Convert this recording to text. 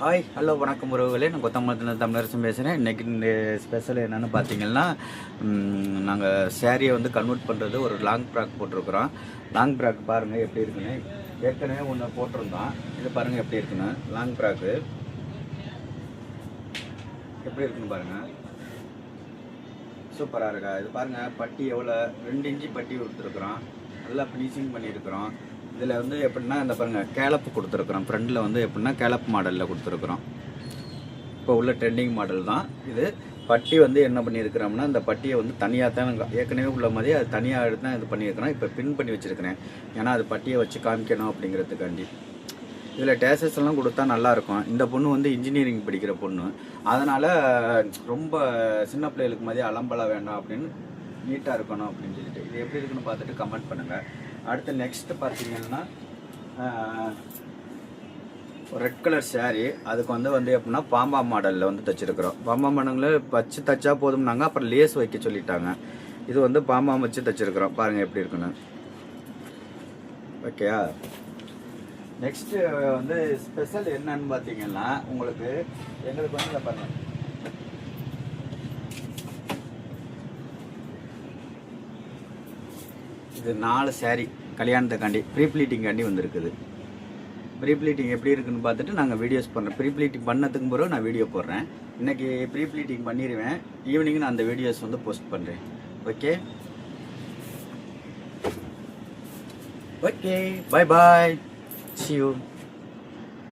Hi hello வணக்கம் உறவுகளே. நான் கொத்தமல்லி தமிழரசன் பேசுகிறேன். இன்றைக்கி இந்த ஸ்பெஷல் என்னென்னு பார்த்தீங்கன்னா, நாங்கள் சேரீயை வந்து கன்வெர்ட் பண்ணுறது ஒரு லாங் ஃப்ராக் போட்டிருக்கிறோம். லாங் ஃப்ராக் பாருங்கள் எப்படி இருக்குன்னு. ஏற்கனவே ஒன்று போட்டிருந்தோம். இது பாருங்கள் எப்படி இருக்குன்னு. லாங் ஃப்ராக்கு எப்படி இருக்குன்னு பாருங்கள். சூப்பராக இருக்கா? இது பாருங்கள், பட்டி எவ்வளோ 2 இன்ச்சு பட்டி கொடுத்துருக்குறோம். நல்லா ஃபினிஷிங் பண்ணியிருக்கிறோம். இதில் வந்து எப்படின்னா இந்த பாருங்கள் கேலப்பு கொடுத்துருக்குறோம். ஃப்ரண்டில் வந்து எப்படின்னா கேலப் மாடலில் கொடுத்துருக்குறோம். இப்போ உள்ள ட்ரெண்டிங் மாடல் தான் இது. பட்டி வந்து என்ன பண்ணியிருக்கிறோம்னா, இந்த பட்டியை வந்து தனியாக தான் ஏற்கனவே உள்ள மாதிரி அது தனியாக எடுத்து தான் இது பண்ணியிருக்கிறோம். இப்போ பின் பண்ணி வச்சுருக்கிறேன். ஏன்னா அது பட்டியை வச்சு காமிக்கணும் அப்படிங்கிறதுக்காண்டி. இதில் டேசஸ் எல்லாம் கொடுத்தா நல்லாயிருக்கும். இந்த பொண்ணு வந்து இன்ஜினியரிங் படிக்கிற பொண்ணு. அதனால் ரொம்ப சின்ன பிள்ளைகளுக்கு மாதிரி அலம்பலம் வேண்டாம் அப்படின்னு, நீட்டாக இருக்கணும் அப்படின்னு சொல்லிட்டு இது எப்படி இருக்குன்னு பார்த்துட்டு கமெண்ட் பண்ணுங்கள். அடுத்து நெக்ஸ்ட்டு பார்த்தீங்கன்னா ரெட் கலர் சாரீ. அதுக்கு வந்து எப்படின்னா பாம்பா மாடலில் வந்து தைச்சிருக்கிறோம். பாம்பா மாடலில் வச்சு தைச்சா போதும்னாங்க, அப்புறம் லேஸ் வைக்க சொல்லிட்டாங்க. இது வந்து பாம்பா வச்சு தைச்சிருக்கிறோம். பாருங்கள் எப்படி இருக்குன்னு. ஓகேயா? நெக்ஸ்ட்டு வந்து ஸ்பெஷல் என்னன்னு பார்த்தீங்கன்னா, எங்களுக்கு வந்து இதை பாருங்கள், இது 4 சாரீ கல்யாணத்துக்காண்டி ப்ரீ ப்ளீட்டிங்காண்டி வந்துருக்குது. ப்ரீ ப்ளீட்டிங் எப்படி இருக்குன்னு பார்த்துட்டு நாங்கள் வீடியோஸ் பண்ணுறோம். ப்ரீ ப்ளீட்டிங் பண்ணதுக்கு பிறகு நான் வீடியோ போடுறேன். இன்றைக்கி ப்ரீ ப்ளீட்டிங் பண்ணிடுவேன். ஈவினிங் நான் அந்த வீடியோஸ் வந்து போஸ்ட் பண்ணுறேன். Okay okay, bye bye, see you.